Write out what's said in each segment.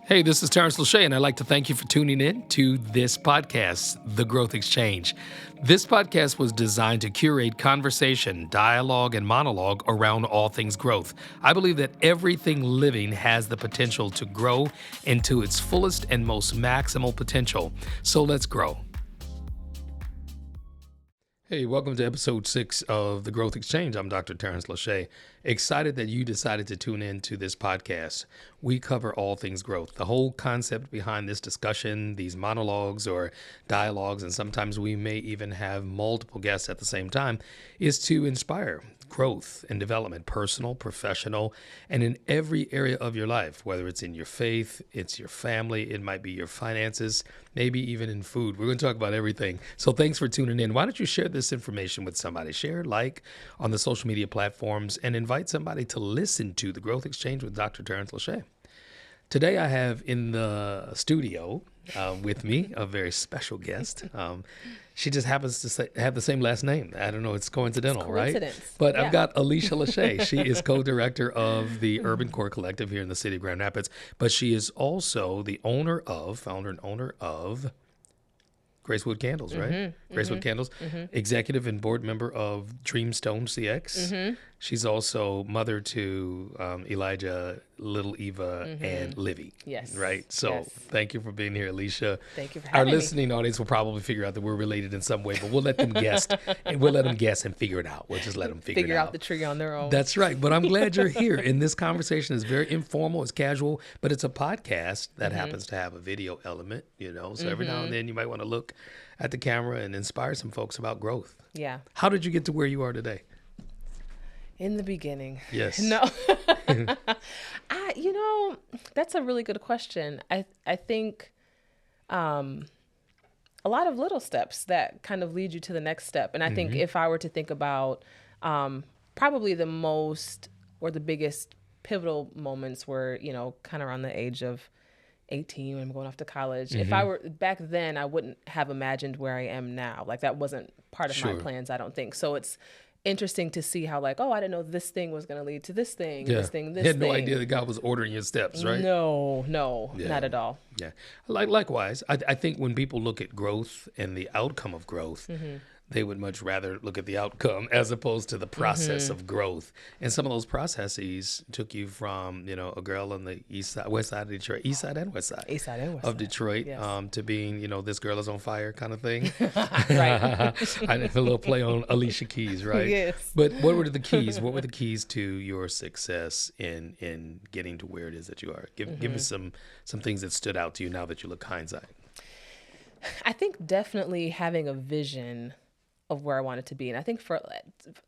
Hey, this is Terrence Lachey, and I'd like to thank you for tuning in to this podcast, The Growth Exchange. This podcast was designed to curate conversation, dialogue, and monologue around all things growth. I believe that everything living has the potential to grow into its fullest and most maximal potential. So let's grow. Hey, welcome to episode 6 of The Growth Exchange. I'm Dr. Terrence Lachey. Excited that you decided to tune in to this podcast. We cover all things growth. The whole concept behind this discussion, these monologues or dialogues, and sometimes we may even have multiple guests at the same time, is to inspire growth and development, personal, professional, and in every area of your life, whether it's in your faith, it's your family, it might be your finances, maybe even in food. We're going to talk about everything. So thanks for tuning in. Why don't you share this information with somebody? Share, like on the social media platforms, and invite somebody to listen to The Growth Exchange with Dr. Terrence Lachey. Today I have in the studio with me a very special guest. She just happens to have the same last name. I don't know, it's coincidental, right? But yeah. I've got Alisha Lachey. She is co-director of the Urban Core Collective here in the city of Grand Rapids, but she is also the founder and owner of Gracewood Candles, right? Mm-hmm, Gracewood Candles, executive and board member of Dreamstone CX. She's also mother to Elijah, Little Eva, and Livy. Yes. Right? So Thank you for being here, Alisha. Thank you for having me. Our listening audience will probably figure out that we're related in some way, but we'll let them guess. And we'll let them guess and figure it out. We'll just let them figure out the tree on their own. That's right. But I'm glad you're here. And this conversation is very informal, it's casual, but it's a podcast that happens to have a video element, so every now and then you might want to look at the camera and inspire some folks about growth. Yeah. How did you get to where you are today? In the beginning. Yes. No. That's a really good question. I think a lot of little steps that kind of lead you to the next step. And I think if I were to think about probably the most or the biggest pivotal moments were, kind of around the age of 18 when I'm going off to college. If I were back then, I wouldn't have imagined where I am now. Like that wasn't part of my plans, I don't think. So it's interesting to see how I didn't know this thing was going to lead to this thing, this thing, this thing. You had no idea that God was ordering your steps, right? No, not at all. Yeah. Likewise, I think when people look at growth and the outcome of growth, they would much rather look at the outcome as opposed to the process of growth. And some of those processes took you from, a girl on the west side of Detroit, east side and west side of Detroit, to being, this girl is on fire kind of thing. Right. I did a little play on Alicia Keys, right? Yes. But what were the keys? What were the keys to your success in getting to where it is that you are? Give me some things that stood out to you now that you look hindsight. I think definitely having a vision of where I wanted to be. And I think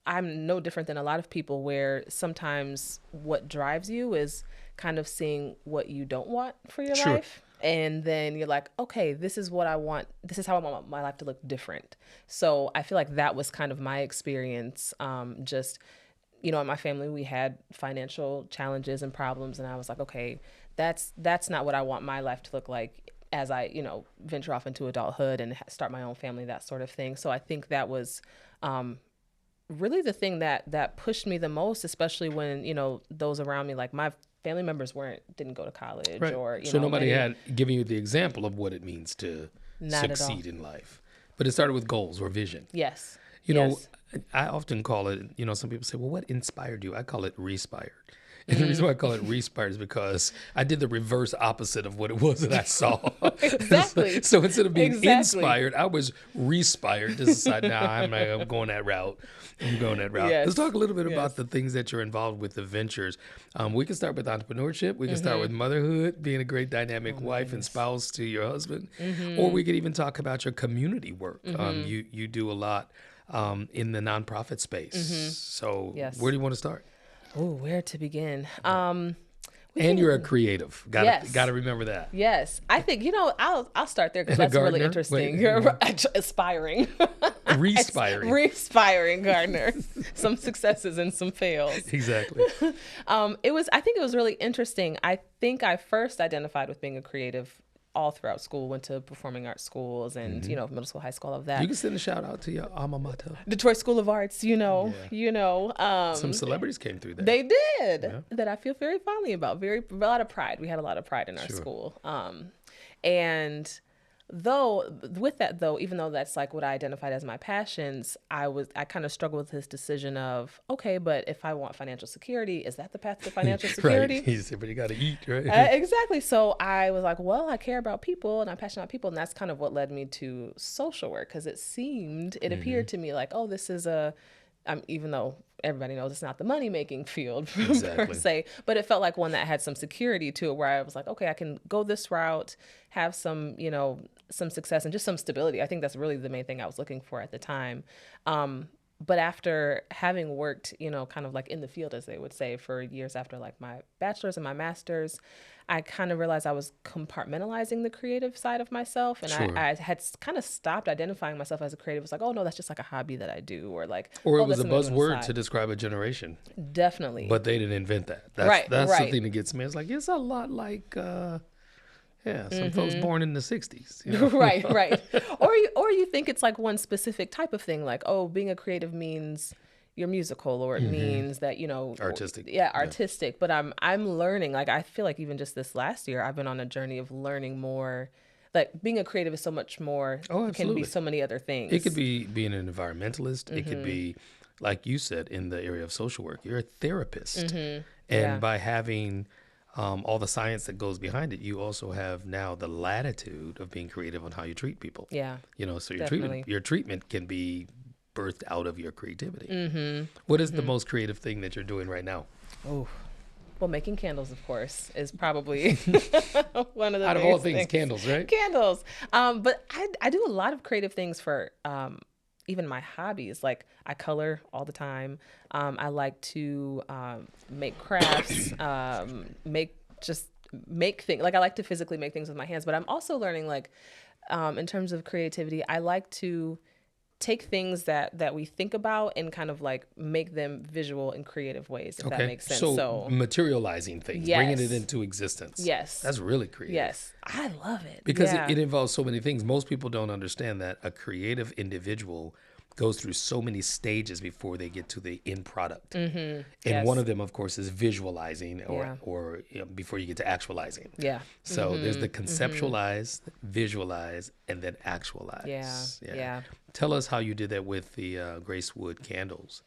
I'm no different than a lot of people where sometimes what drives you is kind of seeing what you don't want for your life. And then you're like, okay, this is what I want. This is how I want my life to look different. So I feel like that was kind of my experience. In my family, we had financial challenges and problems. And I was like, okay, that's not what I want my life to look like as I, venture off into adulthood and start my own family, that sort of thing. So I think that was really the thing that pushed me the most, especially when, those around me, like my family members didn't go to college. Right. Or, so nobody had given you the example of what it means to succeed in life. But it started with goals or vision. Yes. I often call it, some people say, well, what inspired you? I call it respired. And the reason why I call it respired is because I did the reverse opposite of what it was that I saw. Exactly. So instead of being inspired, I was respired to decide, I'm going that route. Yes. Let's talk a little bit about the things that you're involved with, the ventures. We can start with entrepreneurship. We can start with motherhood, being a great dynamic wife and spouse to your husband. Or we could even talk about your community work. You do a lot in the nonprofit space. So where do you want to start? Oh, where to begin? And you're a creative. Got to remember that. Yes. I think, I'll start there because that's really interesting. You're aspiring. Respiring gardener. Some successes and some fails. Exactly. I think it was really interesting. I think I first identified with being a creative all throughout school, went to performing arts schools and, middle school, high school, all of that. You can send a shout out to your alma mater. Detroit School of Arts, Some celebrities came through there. They did, that I feel very fondly about. A lot of pride. We had a lot of pride in our school. And though with that though, even though that's like what I identified as my passions, I kind of struggled with this decision of, okay, but if I want financial security, is that the path to financial security? Right. You said, but you got to eat, right? Exactly. So I was like, well, I care about people and I'm passionate about people. And that's kind of what led me to social work, because it appeared to me like, oh, this is even though everybody knows it's not the money-making field per se, but it felt like one that had some security to it, where I was like, okay, I can go this route, have some, some success and just some stability. I think that's really the main thing I was looking for at the time. But after having worked, kind of like in the field, as they would say, for years after like my bachelor's and my master's, I kind of realized I was compartmentalizing the creative side of myself. And I had kind of stopped identifying myself as a creative. It was like, oh no, that's just like a hobby that I do, or like, or it was a buzzword to describe a generation. Definitely. But they didn't invent that. That's the thing that gets me. It's like, it's a lot like, some folks born in the 60s. Right. Or you think it's like one specific type of thing, like, oh, being a creative means you're musical, or it means that, artistic. Artistic. But I'm learning, like, I feel like even just this last year, I've been on a journey of learning more. Like, being a creative is so much more. Oh, it can be so many other things. It could be being an environmentalist. It could be, like you said, in the area of social work. You're a therapist. And by having all the science that goes behind it, you also have now the latitude of being creative on how you treat people. Yeah. So your treatment can be birthed out of your creativity. What is the most creative thing that you're doing right now? Oh, well, making candles, of course, is probably one of the out of all things, candles, right? Candles. But I do a lot of creative things for even my hobbies. Like, I color all the time. I like to make crafts, make things. Like, I like to physically make things with my hands, but I'm also learning, like, in terms of creativity, I like to take things that we think about and kind of like make them visual in creative ways, if that makes sense. So materializing things, bringing it into existence. Yes. That's really creative. Yes. I love it. Because it involves so many things. Most people don't understand that a creative individual goes through so many stages before they get to the end product. And one of them, of course, is visualizing or before you get to actualizing. Yeah. So there's the conceptualize, visualize, and then actualize. Yeah. Tell us how you did that with the Gracewood Candles.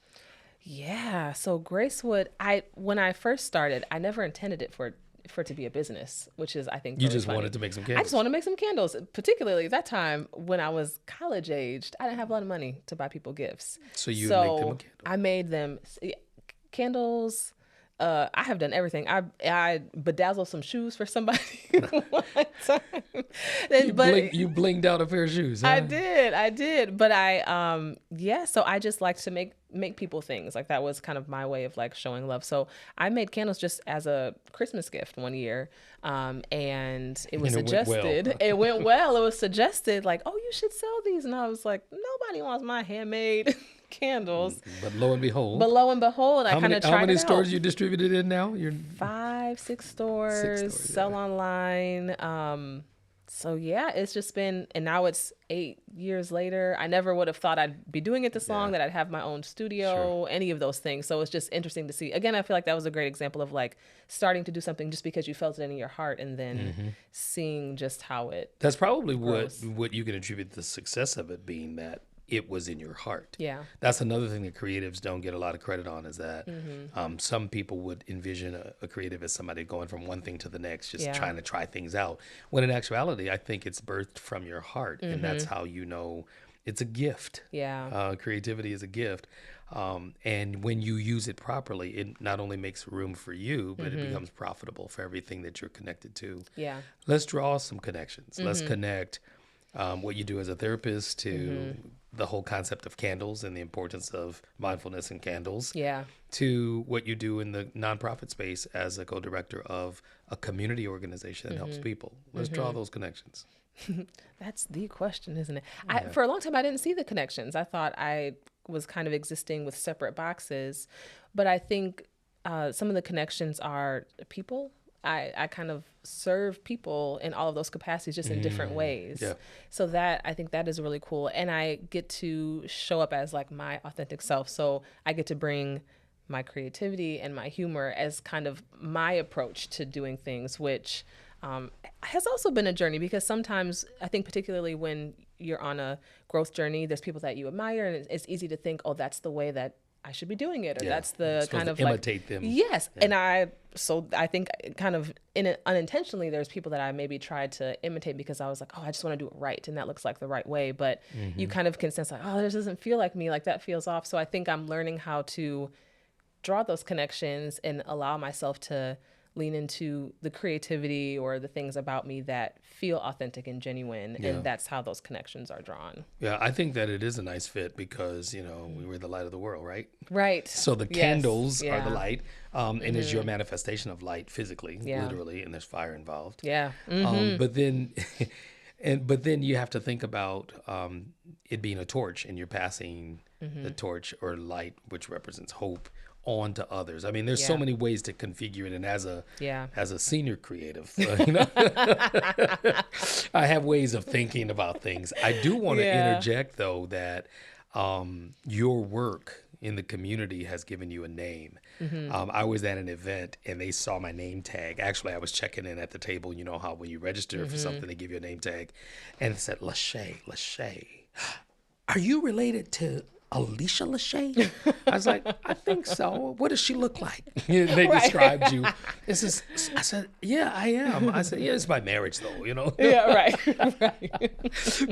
Yeah. So Gracewood, when I first started, I never intended it for it to be a business, which is, I think, you just wanted to make some candles. I just wanted to make some candles, particularly at that time when I was college aged. I didn't have a lot of money to buy people gifts. So make them a candle. I made them candles. I have done everything. I bedazzled some shoes for somebody one time. You blinged out a pair of shoes. Huh? I did. But so I just like to make people things. Like, that was kind of my way of like showing love. So I made candles just as a Christmas gift one year. And it was suggested. It went well. It was suggested, like, oh, you should sell these. And I was like, nobody wants my handmade candles. But lo and behold, I kind of tried it out. How many stores you distributed in now? 5, 6 stores. Sell online. So yeah, it's just been, and now it's 8 years later. I never would have thought I'd be doing it this long, that I'd have my own studio, any of those things. So it's just interesting to see. Again, I feel like that was a great example of like starting to do something just because you felt it in your heart, and then seeing just how it That's probably grows. what you can attribute the success of it being, that it was in your heart. Yeah. That's another thing that creatives don't get a lot of credit on, is that some people would envision a creative as somebody going from one thing to the next, just trying to try things out. When in actuality, I think it's birthed from your heart. And that's how you know it's a gift. Yeah. Creativity is a gift. And when you use it properly, it not only makes room for you, but it becomes profitable for everything that you're connected to. Yeah. Let's draw some connections. Let's connect what you do as a therapist to the whole concept of candles and the importance of mindfulness and candles, to what you do in the nonprofit space as a co-director of a community organization that helps people. Let's draw those connections. That's the question, isn't it? For a long time, I didn't see the connections. I thought I was kind of existing with separate boxes, but I think some of the connections are people. I kind of serve people in all of those capacities, just in different ways. Yeah. So that, I think that is really cool. And I get to show up as like my authentic self. So I get to bring my creativity and my humor as kind of my approach to doing things, which has also been a journey, because sometimes I think particularly when you're on a growth journey, there's people that you admire, and it's easy to think, oh, that's the way that I should be doing it, or that's the kind of imitate them. Yes. Yeah. And I think kind of unintentionally, there's people that I maybe tried to imitate because I was like, oh, I just want to do it right. And that looks like the right way. But you kind of can sense like, oh, this doesn't feel like me, like that feels off. So I think I'm learning how to draw those connections and allow myself to lean into the creativity or the things about me that feel authentic and genuine. Yeah. And that's how those connections are drawn. Yeah, I think that it is a nice fit because, we were the light of the world, right? Right. So the candles are the light, and it's your manifestation of light physically, literally, and there's fire involved. Yeah. But then but then you have to think about it being a torch, and you're passing the torch or light, which represents hope, on to others. I mean, there's so many ways to configure it, and as a senior creative, I have ways of thinking about things. I do want to interject though that your work in the community has given you a name. I was at an event and they saw my name tag. Actually, I was checking in at the table. You know how when you register for something, they give you a name tag, and it said Lachey. Are you related to Alisha Lachey? I was like, I think so. What does she look like? They described you. I said, yeah, I am. I said, yeah, it's my marriage though, Yeah, right.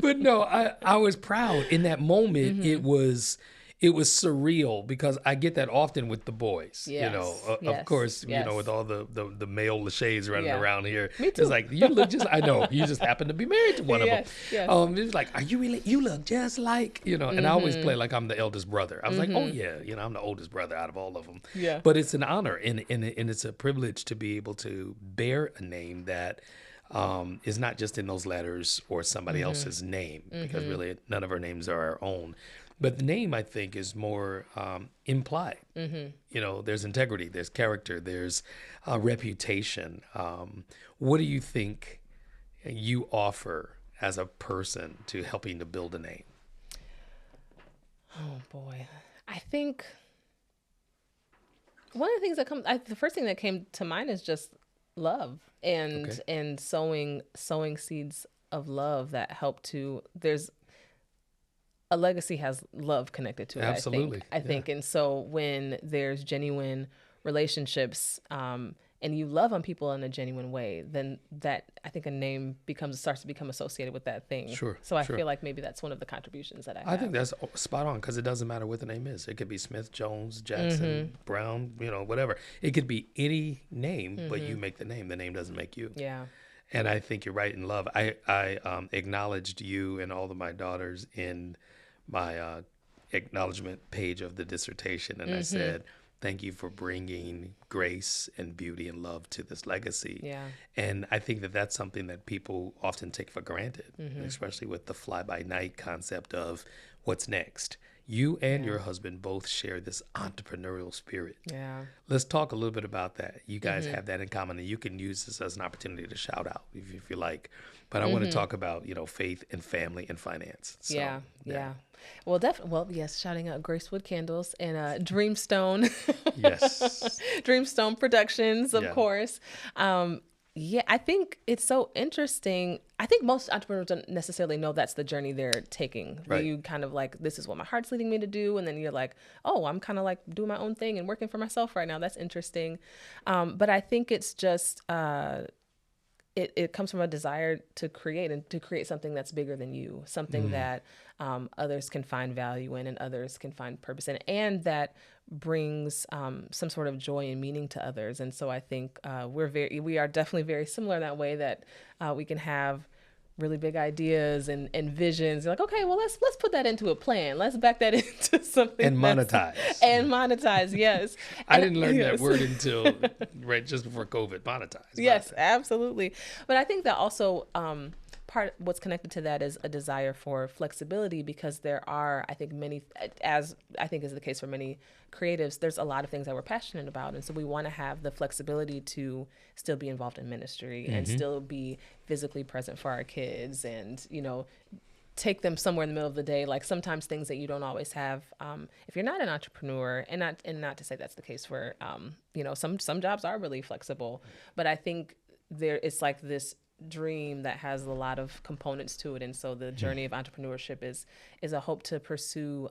But no, I was proud. In that moment, it was surreal because I get that often with the boys. Yes. Of course, with all the male Lachays running around here. Me too. It's like, you look just, I know, you just happen to be married to one of them. Yes. It's like, are you really, you look just like, and I always play like I'm the eldest brother. I was like, oh yeah, I'm the oldest brother out of all of them. Yeah. But it's an honor and it's a privilege to be able to bear a name that is not just in those letters or somebody else's name, because really none of our names are our own. But the name, I think, is more implied. There's integrity, there's character, there's reputation. What do you think you offer as a person to helping to build a name? Oh, boy. I think one of the things that the first thing that came to mind is just love and sowing seeds of love that help to, a legacy has love connected to it. Absolutely. I think. And so when there's genuine relationships, and you love on people in a genuine way, then that, I think, a name starts to become associated with that thing. Sure. So I feel like maybe that's one of the contributions that I have. I think that's spot on, because it doesn't matter what the name is. It could be Smith, Jones, Jackson, Brown, whatever. It could be any name, but you make the name. The name doesn't make you. Yeah. And I think you're right in love. I acknowledged you and all of my daughters in my acknowledgement page of the dissertation, and I said, thank you for bringing grace and beauty and love to this legacy. Yeah. And I think that that's something that people often take for granted, especially with the fly-by-night concept of what's next. You and your husband both share this entrepreneurial spirit. Yeah. Let's talk a little bit about that. You guys have that in common, and you can use this as an opportunity to shout out if you like. But I want to talk about, faith and family and finance. So, yeah. Well, definitely. Well, yes, shouting out Gracewood Candles and Dreamstone. Yes. Dreamstone Productions, of course. I think it's so interesting. I think most entrepreneurs don't necessarily know that's the journey they're taking. Right. You kind of like, this is what my heart's leading me to do. And then you're like, oh, I'm kind of like doing my own thing and working for myself right now. That's interesting. But I think it's just, it comes from a desire to create something that's bigger than you, something that others can find value in and others can find purpose in, and that brings some sort of joy and meaning to others. And so I think we are definitely very similar in that way, that we can have really big ideas and visions. You're like, okay, well, let's put that into a plan. Let's back that into something. And monetize. Yes. I didn't learn that word until just before COVID, monetize. Yes, absolutely. But I think that also what's connected to that is a desire for flexibility, because there are, I think, many, as I think is the case for many creatives, there's a lot of things that we're passionate about. And so we want to have the flexibility to still be involved in ministry and still be physically present for our kids, and, take them somewhere in the middle of the day. Like sometimes things that you don't always have, if you're not an entrepreneur, and not to say that's the case for, some jobs are really flexible, but I think it's like this dream that has a lot of components to it. And so the journey of entrepreneurship is a hope to pursue,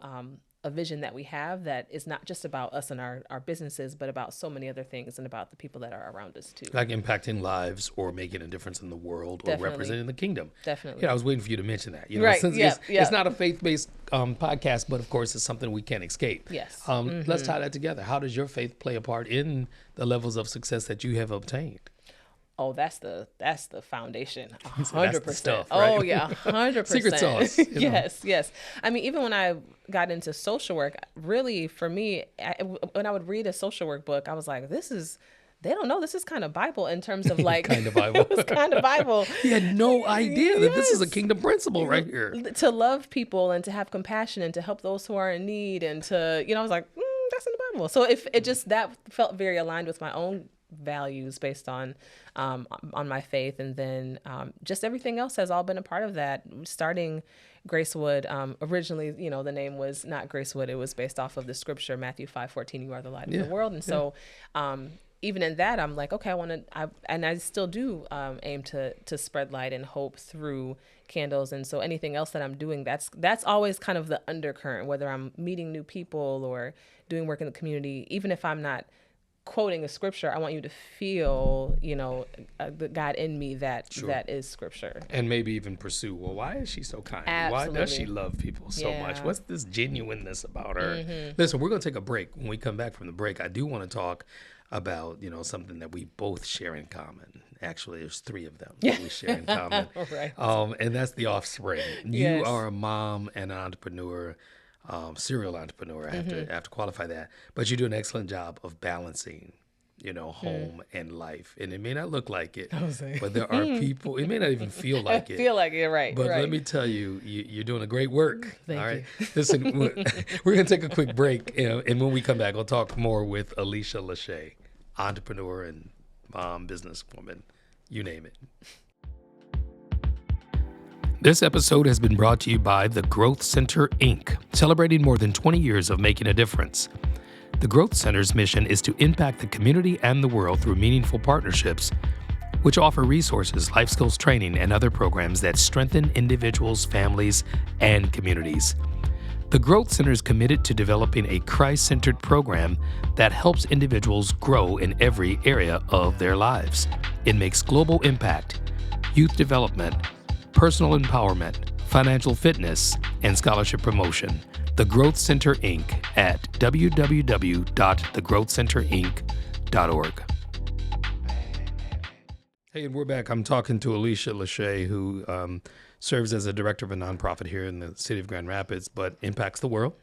a vision that we have that is not just about us and our businesses, but about so many other things and about the people that are around us too. Like impacting lives or making a difference in the world, or representing the kingdom. Definitely. Yeah, I was waiting for you to mention that. Right. Since Yeah. it's not a faith-based podcast, but of course it's something we can't escape. Yes. Let's tie that together. How does your faith play a part in the levels of success that you have obtained? Oh, that's the foundation. 100%. That's the stuff, right? Oh yeah, 100%. Secret sauce. Yes. I mean, even when I got into social work, really for me, when I would read a social work book, I was like, they don't know, this is kind of Bible in terms of like Kind of Bible. It was kind of Bible. You had no idea that this is a kingdom principle right here. To love people and to have compassion and to help those who are in need, and to, I was like, that's in the Bible. So if it just, that felt very aligned with my own values based on my faith. And then just everything else has all been a part of that. Starting Gracewood, originally, the name was not Gracewood. It was based off of the scripture, Matthew 5:14, you are the light of the world. And so even in that, I'm like, okay, I still do aim to spread light and hope through candles. And so anything else that I'm doing, that's always kind of the undercurrent, whether I'm meeting new people or doing work in the community. Even if I'm not quoting a scripture, I want you to feel, the God in me that is scripture. And maybe even pursue, well, why is she so kind? Absolutely. Why does she love people so much? What's this genuineness about her? Listen, we're going to take a break. When we come back from the break, I do want to talk about, something that we both share in common. Actually, there's 3 of them that we share in common. Right. And that's the offspring. Yes. You are a mom and an entrepreneur, serial entrepreneur. I have to qualify that. But you do an excellent job of balancing, home and life. And it may not look like it, but there are people, it may not even feel like it. Feel like it, right. But right. let me tell you, you're doing a great work. Thank all right. you. Listen, we're going to take a quick break. And when we come back, we'll talk more with Alisha Lachey, entrepreneur and mom, businesswoman, you name it. This episode has been brought to you by the Growth Center, Inc., celebrating more than 20 years of making a difference. The Growth Center's mission is to impact the community and the world through meaningful partnerships, which offer resources, life skills training, and other programs that strengthen individuals, families, and communities. The Growth Center is committed to developing a Christ-centered program that helps individuals grow in every area of their lives. It makes global impact, youth development, personal empowerment, financial fitness, and scholarship promotion. The Growth Center, Inc. at www.thegrowthcenterinc.org. Hey, and we're back. I'm talking to Alisha Lachey, who serves as a director of a nonprofit here in the city of Grand Rapids, but impacts the world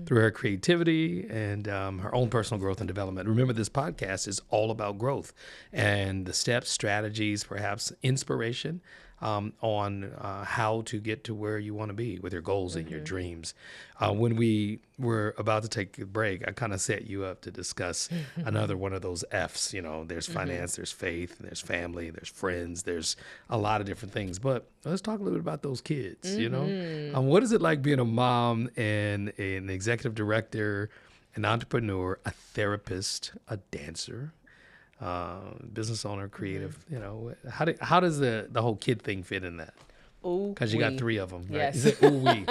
through her creativity and her own personal growth and development. Remember, this podcast is all about growth and the steps, strategies, perhaps inspiration on how to get to where you want to be with your goals and your dreams. When we were about to take a break, I kind of set you up to discuss another one of those F's. There's finance, there's faith, there's family, there's friends, there's a lot of different things. But let's talk a little bit about those kids. What is it like being a mom and an executive director, an entrepreneur, a therapist, a dancer, business owner, creative? How does the whole kid thing fit in that? Because you got 3 of them, right? Yes. Is it ooh-wee?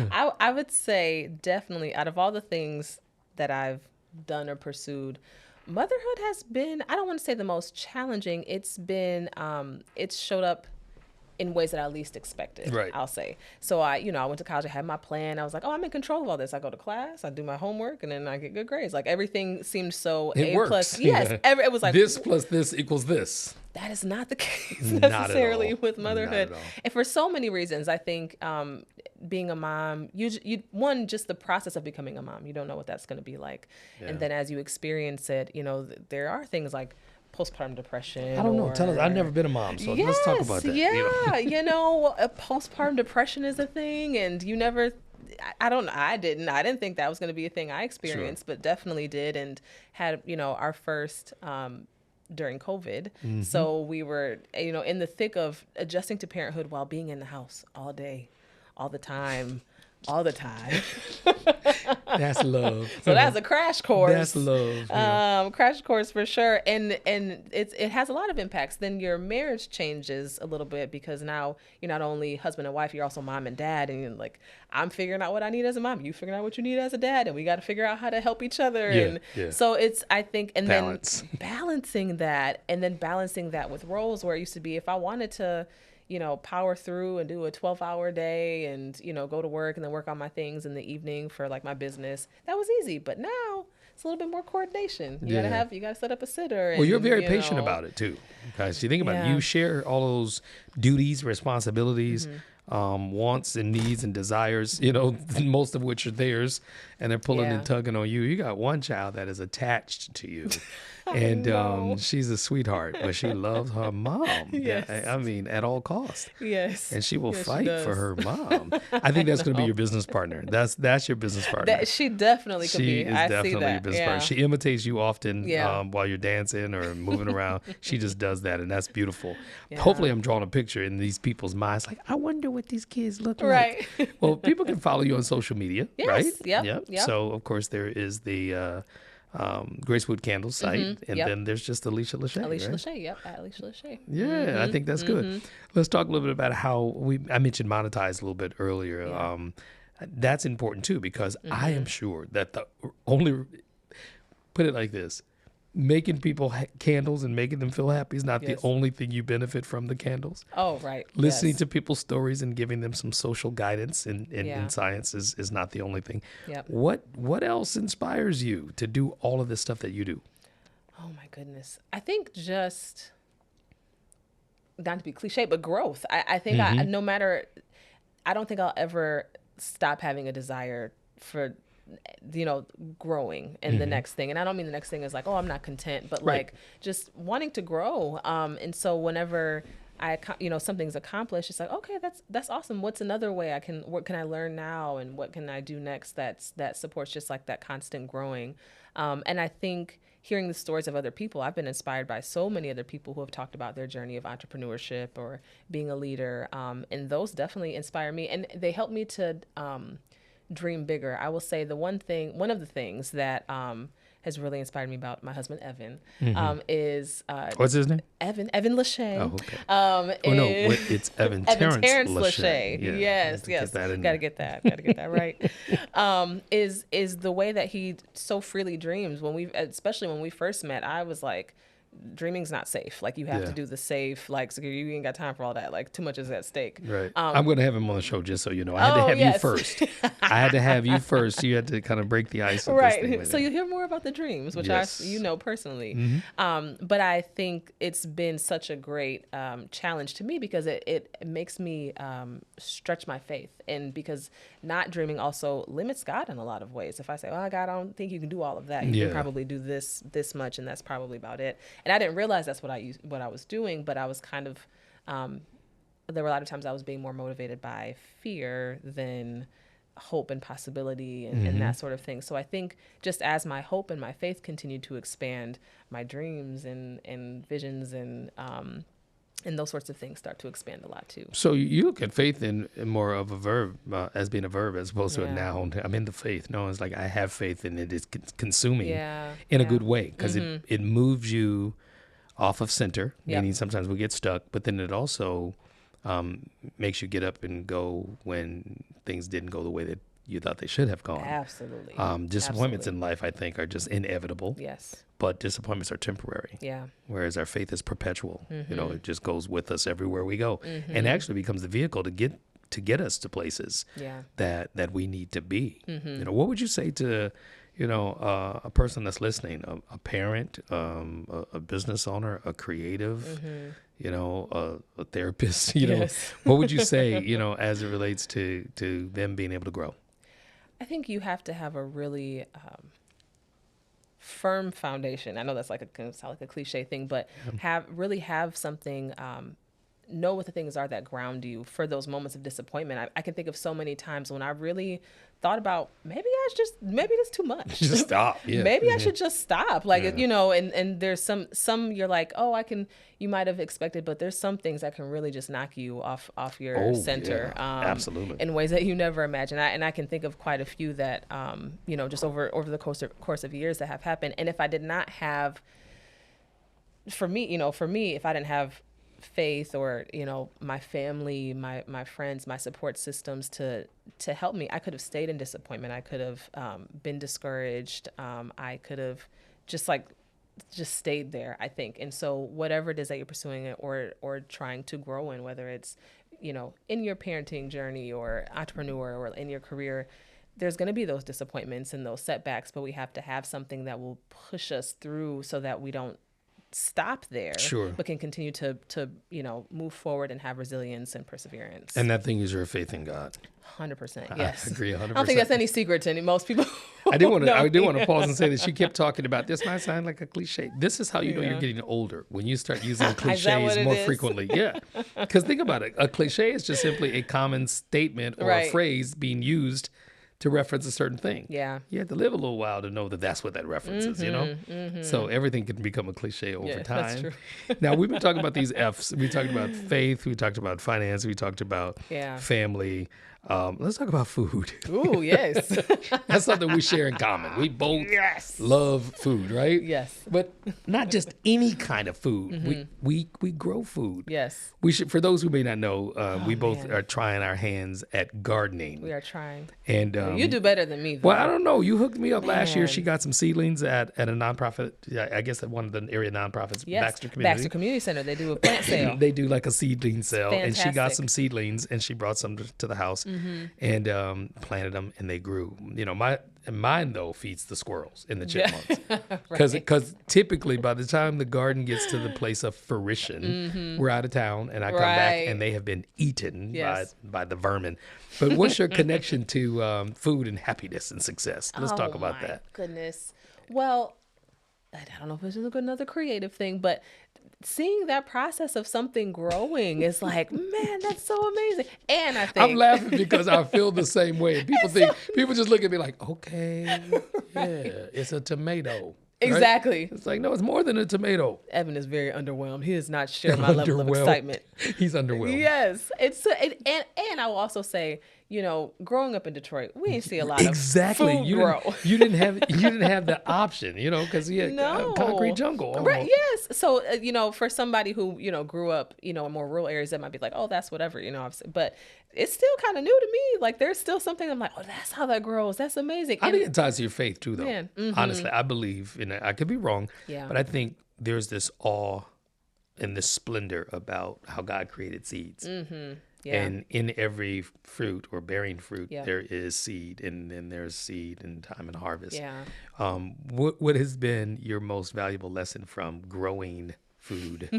I would say definitely, out of all the things that I've done or pursued, motherhood has been, I don't want to say the most challenging. It's been, it's showed up in ways that I least expected, Right. I'll say. So I went to college, I had my plan. I was like, I'm in control of all this. I go to class, I do my homework, and then I get good grades. Like everything seemed so It A+. works. Yes. Yeah. It was like this plus this equals this. That is not the case Not at necessarily all. with motherhood. Not at all. And for so many reasons, I think being a mom, one, just the process of becoming a mom, you don't know what that's going to be like. Yeah. And then as you experience it, there are things like postpartum depression. I don't know. Tell us. I've never been a mom, so let's talk about that. Yeah, postpartum depression is a thing, and you never. I don't know. I didn't think that was going to be a thing I experienced, but definitely did, and had our first during COVID. So we were in the thick of adjusting to parenthood while being in the house all day, all the time. That's love. So that's a crash course. That's love. Yeah. Crash course for sure. And it has a lot of impacts. Then your marriage changes a little bit because now you're not only husband and wife, you're also mom and dad. And you're like, I'm figuring out what I need as a mom. You figuring out what you need as a dad. And we got to figure out how to help each other. So it's, I think, and balance. Then balancing that with roles where it used to be if I wanted to power through and do a 12-hour day and, go to work and then work on my things in the evening for like my business. That was easy. But now it's a little bit more coordination. You gotta set up a sitter. And, well, you're very patient about it too. Guys, you think about it. You share all those duties, responsibilities, wants and needs and desires, most of which are theirs, and they're pulling and tugging on you. You got one child that is attached to you. And she's a sweetheart, but she loves her mom. Yes. I mean, at all costs. Yes. And she will fight for her mom. I think that's going to be your business partner. That's your business partner. She definitely could be. She is definitely your business partner. She imitates you often while you're dancing or moving around. She just does that, and that's beautiful. Yeah. Hopefully, I'm drawing a picture in these people's minds. like, I wonder what these kids look like. Well, people can follow you on social media, right? Yep. So, of course, there is the Gracewood Candles site, and then there's just Alisha Lachey. Alisha Lachey, at Alisha Lachey. Yeah, I think that's good. Let's talk a little bit about how I mentioned monetize a little bit earlier. That's important too, because I am sure that the only, put it like this, making people candles and making them feel happy is not the only thing you benefit from the candles. Oh, right. Listening to people's stories and giving them some social guidance in science is not the only thing. Yep. What else inspires you to do all of this stuff that you do? Oh, my goodness. I think just, not to be cliche, but growth. I think no matter, I don't think I'll ever stop having a desire for growing in the next thing. And I don't mean the next thing is like, oh, I'm not content, but like just wanting to grow. And so whenever something's accomplished, it's like, okay, that's awesome. What's another way what can I learn now? And what can I do next that supports just like that constant growing? And I think hearing the stories of other people, I've been inspired by so many other people who have talked about their journey of entrepreneurship or being a leader. And those definitely inspire me. And they help me to, dream bigger. I will say one of the things that has really inspired me about my husband Evan is what's his name? Evan Lachey. Oh, okay. It's Evan Terrence Lachey. Yes. Gotta get that right. Is the way that he so freely dreams. Especially when we first met, I was like, dreaming's not safe. Like you have to do the safe, like so you ain't got time for all that. Like too much is at stake. Right. I'm going to have him on the show just so you know. I had to have you first. I had to have you first. You had to kind of break the ice. Right. So you hear more about the dreams, which I personally. But I think it's been such a great challenge to me because it makes me stretch my faith, and because not dreaming also limits God in a lot of ways. If I say, "Oh God, I don't think you can do all of that. You can probably do this much, and that's probably about it." And I didn't realize that's what I was doing, but I was kind of, there were a lot of times I was being more motivated by fear than hope and possibility and that sort of thing. So I think just as my hope and my faith continued to expand, my dreams and visions and those sorts of things start to expand a lot too. So you look at faith in more of a verb, as being a verb as opposed to a noun. I'm in the faith. No, it's like I have faith, and it is consuming in a good way, because it moves you off of center, meaning sometimes we get stuck, but then it also makes you get up and go when things didn't go the way that you thought they should have gone. Absolutely. Disappointments in life, I think, are just inevitable. Yes. But disappointments are temporary. Yeah. Whereas our faith is perpetual. It just goes with us everywhere we go, and actually becomes the vehicle to get us to places that we need to be. What would you say to a person that's listening, a parent, a business owner, a creative, a therapist, what would you say, as it relates to them being able to grow? I think you have to have a really firm foundation. I know that's like can sound like a cliche thing, but have something, know what the things are that ground you for those moments of disappointment. I can think of so many times when I really thought about maybe it's too much. Just stop. Yeah. Maybe I should just stop. Like, and there's some you're like, oh, you might have expected, but there's some things that can really just knock you off your center. Absolutely. In ways that you never imagined. And I can think of quite a few that, just over the course of years that have happened. And if I did not have, for me, if I didn't have faith or my family, my friends, my support systems to help me, I could have stayed in disappointment. I could have been discouraged. I could have just stayed there, I think. And so whatever it is that you're pursuing or trying to grow in, whether it's in your parenting journey or entrepreneur or in your career, there's going to be those disappointments and those setbacks, but we have to have something that will push us through so that we don't stop there, but can continue to move forward and have resilience and perseverance. And that thing is your faith in God. 100%. Yes. I agree 100%. I don't think that's any secret to most people. I did want to pause and say that you kept talking about, this might sound like a cliche. This is how you know you're getting older, when you start using cliches more frequently. Yeah. Because think about it. A cliche is just simply a common statement or a phrase being used to reference a certain thing. Yeah. You have to live a little while to know that that's what that reference is, So everything can become a cliche over time. That's true. Now, we've been talking about these F's. We talked about faith. We talked about finance. We talked about family. Let's talk about food. Ooh, yes. That's something we share in common. We both love food, right? Yes. But not just any kind of food. We grow food. Yes. We should. For those who may not know, we both are trying our hands at gardening. We are trying. And you do better than me, though. Well, I don't know. You hooked me up last year. She got some seedlings at a nonprofit. I guess at one of the area nonprofits, Baxter Community Center. They do a plant sale. They do like a seedling sale. Fantastic. And she got some seedlings and she brought some to the house and planted them, and they grew. Mine though feeds the squirrels and the chipmunks, because typically by the time the garden gets to the place of fruition, we're out of town, and I come back and they have been eaten by the vermin. But what's your connection to food and happiness and success? Let's talk about that. Goodness. Well, I don't know if it's another creative thing, but seeing that process of something growing is like, man, that's so amazing. And I think I'm laughing because I feel the same way. People just look at me like, okay, it's a tomato. Exactly. Right? It's like, no, it's more than a tomato. Evan is very underwhelmed. He does not share my level of excitement. He's underwhelmed. Yes. And I will also say, growing up in Detroit, we didn't see a lot of food grow. You didn't have the option, because you had concrete jungle. Almost. Right. Yes. So, for somebody who, grew up, in more rural areas, that might be like, oh, that's whatever, but it's still kind of new to me. Like, there's still something I'm like, oh, that's how that grows. That's amazing. I think it ties to your faith too, though. Honestly, I believe in it. I could be wrong, but I think there's this awe and this splendor about how God created seeds. Yeah. And in every fruit or bearing fruit, there is seed, and then there's seed and time and harvest. Yeah. What has been your most valuable lesson from growing food?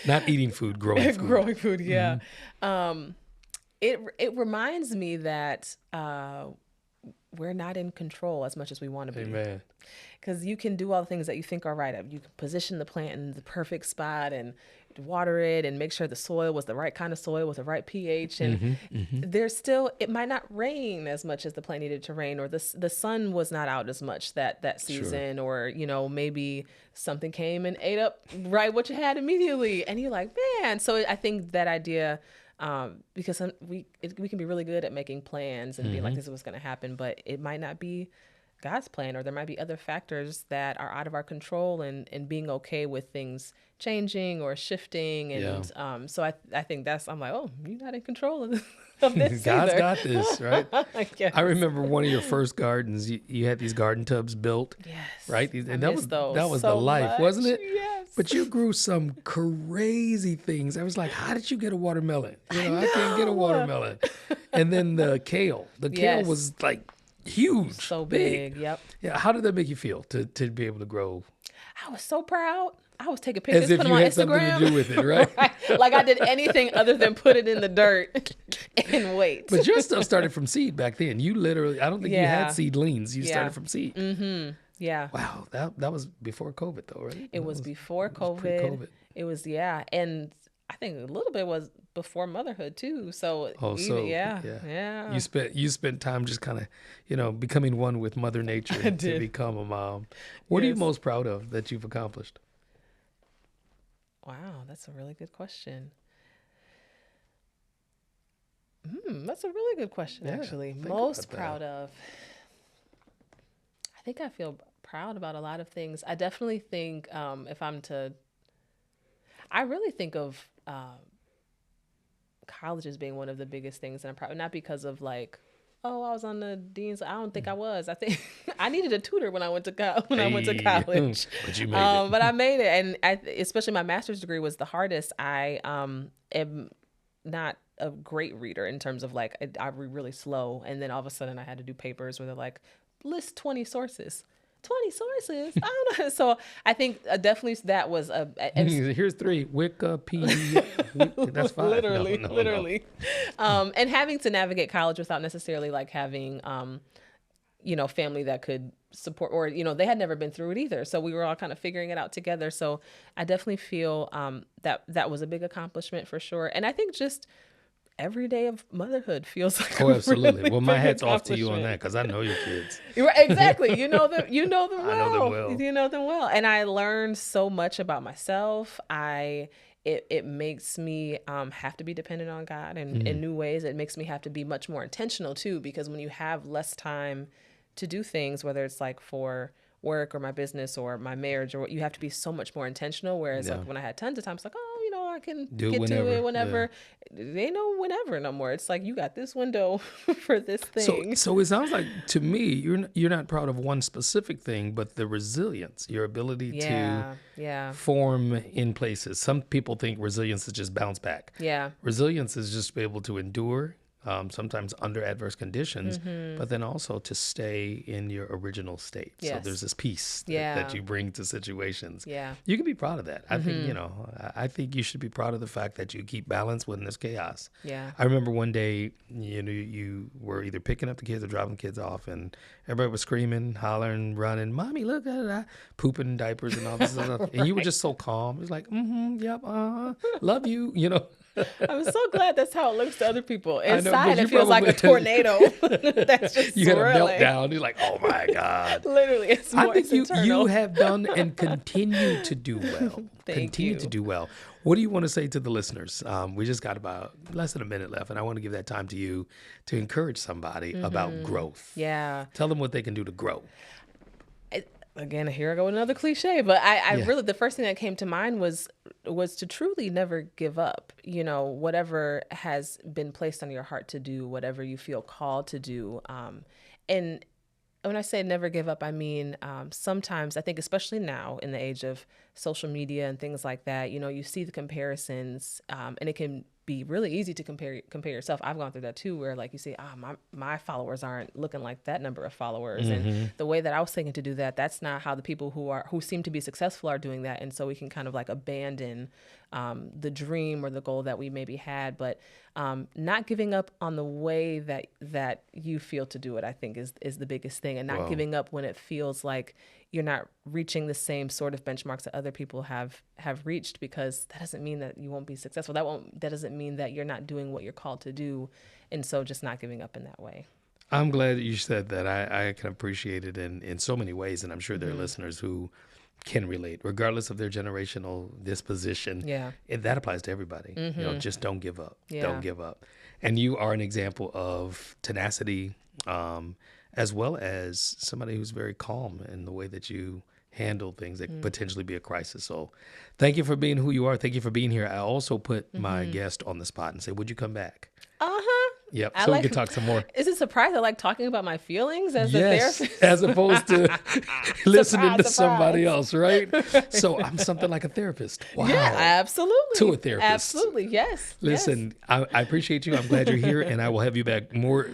Not eating food, growing food. Growing food, yeah. It reminds me that we're not in control as much as we want to be. Amen. Because you can do all the things that you think are right. You can position the plant in the perfect spot and water it and make sure the soil was the right kind of soil with the right pH. And there's still, it might not rain as much as the plant needed to rain, or the sun was not out as much that season, or, maybe something came and ate up right what you had immediately. And you're like, man. So I think that idea, because we can be really good at making plans and being like, this is what's going to happen, but it might not be God's plan, or there might be other factors that are out of our control, and being okay with things changing or shifting. And so I think I'm like, oh, you're not in control of this. God's either. Got this, right? I remember one of your first gardens, you had these garden tubs built. Yes. Right? And that was so the life, much. wasn't it? Yes. But you grew some crazy things. I was like, how did you get a watermelon? I can't get a watermelon. And then the kale. The kale was like huge. So big. Yep. Yeah. How did that make you feel to be able to grow? I was so proud. I was taking pictures, as if put you them on had Instagram. Something to do with it, right? Right. Like I did anything other than put it in the dirt and wait. But your stuff started from seed back then. You literally, I don't think you had seedlings. You started from seed. Yeah. Wow, that was before COVID though, right? It was before It was COVID. pre-COVID. It was, yeah. And I think a little bit was before motherhood too. So Oh, even, so yeah, yeah. yeah. You spent time just kind of, becoming one with Mother Nature I to did. become a mom. What are you Yes. most proud of that you've accomplished? Wow, that's a really good question. That's a really good question, Yeah, actually. think Most about that. proud of. I think I feel proud about a lot of things. I definitely think if I'm to, I really think of college as being one of the biggest things that I'm proud of, not because of like, oh, I was on the dean's. I don't think I was. I think I needed a tutor when I went to Hey, college. but you made it. But I made it, and especially my master's degree was the hardest. I am not a great reader in terms of like I read really slow, and then all of a sudden I had to do papers where they're like, list 20 sources. 20 sources. I don't know. So I think definitely that was Here's 3. Wikipedia. That's 5. literally, No. literally. And having to navigate college without necessarily like having, family that could support, or, they had never been through it either. So we were all kind of figuring it out together. So I definitely feel that was a big accomplishment for sure. And I think just every day of motherhood feels like Oh, a absolutely. really Well, my big hat's off to you on accomplishment. that because I know your kids. Right, exactly. You know them. You know them I well. know them well. You know them well. And I learned so much about myself. It makes me have to be dependent on God in new ways. It makes me have to be much more intentional too, because when you have less time to do things, whether it's like for work or my business or my marriage, or what, you have to be so much more intentional. Whereas Yeah. like when I had tons of time, it's like, I can Do it get to whenever. it whenever. They know whenever no more. It's like you got this window for this thing. So it sounds like to me you're not proud of one specific thing, but the resilience, your ability Yeah, to yeah, form in places. Some people think resilience is just bounce back. yeah. Resilience is just be able to endure, sometimes under adverse conditions, Mm-hmm. but then also to stay in your original state. So Yes. there's this peace that Yeah. you bring to situations. Yeah. You can be proud of that. I think, Mm-hmm. I think you should be proud of the fact that you keep balance when there's chaos. Yeah. I remember one day, you were either picking up the kids or dropping the kids off, and everybody was screaming, hollering, running, "Mommy, look at that," pooping diapers and all this stuff. And you were just so calm. It was like, yep, love you, I'm so glad that's how it looks to other people. know, Inside, but you it feels like a probably- tornado. That's just You had a swirling. meltdown. You're like, oh my God. Literally, it's more I think you internal. have done and continue to do well. Thank continue you. to do well. What do you want to say to the listeners? We just got about less than a minute left, and I want to give that time to you to encourage somebody about growth. Yeah. Tell them what they can do to grow. Again, here I go with another cliche, but I Yeah. really, the first thing that came to mind was to truly never give up. Whatever has been placed on your heart to do, whatever you feel called to do. And when I say never give up, I mean, sometimes I think, especially now in the age of social media and things like that, you see the comparisons, and it can be really easy to compare yourself. I've gone through that too, where like you see, my followers aren't looking like that number of followers. And the way that I was thinking to do that, that's not how the people who seem to be successful are doing that. And so we can kind of like abandon the dream or the goal that we maybe had, but not giving up on the way that you feel to do it, I think is the biggest thing. And not Wow. giving up when it feels like you're not reaching the same sort of benchmarks that other people have reached, because that doesn't mean that you won't be successful. That doesn't mean that you're not doing what you're called to do. And so just not giving up in that way. I'm glad that you said that. I can appreciate it in so many ways, and I'm sure there are listeners who can relate, regardless of their generational disposition. Yeah. That applies to everybody. Just don't give up. Yeah. Don't give up. And you are an example of tenacity, as well as somebody who's very calm in the way that you handle things that could potentially be a crisis. So thank you for being who you are. Thank you for being here. I also put my guest on the spot and say, would you come back? Yep. I So we like- can talk some more. Is it surprised I like talking about my feelings as a Yes, therapist? as opposed to listening to Surprise, somebody else, right? So I'm something like a therapist. Wow. Yeah, absolutely. To a therapist. Absolutely. Yes. Listen, I appreciate you. I'm glad you're here, and I will have you back more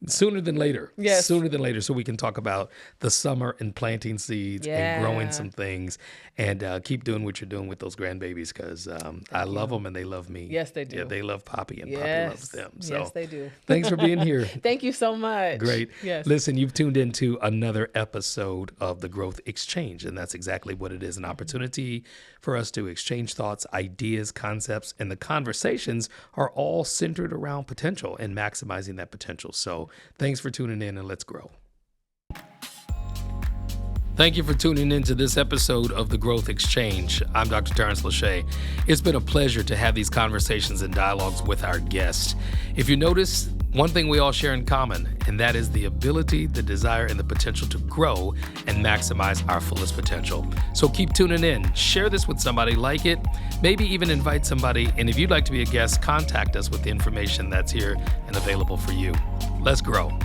Sooner than later. Yes. Sooner than later, so we can talk about the summer and planting seeds and growing Yeah. some things, and keep doing what you're doing with those grandbabies, because I love them and they love me. Yes, they do. Yeah, they love Poppy and Poppy loves Yes. them. So Yes, they do. thanks for being here. Thank you so much. Great. Yes. Listen, you've tuned into another episode of the Growth Exchange, and that's exactly what it is, an opportunity for us to exchange thoughts, ideas, concepts, and the conversations are all centered around potential and maximizing that potential. So thanks for tuning in, and let's grow. Thank you for tuning in to this episode of The Growth Exchange. I'm Dr. Terrence Lachey. It's been a pleasure to have these conversations and dialogues with our guests. If you notice, one thing we all share in common, and that is the ability, the desire, and the potential to grow and maximize our fullest potential. So keep tuning in. Share this with somebody, like it, maybe even invite somebody. And if you'd like to be a guest, contact us with the information that's here and available for you. Let's grow.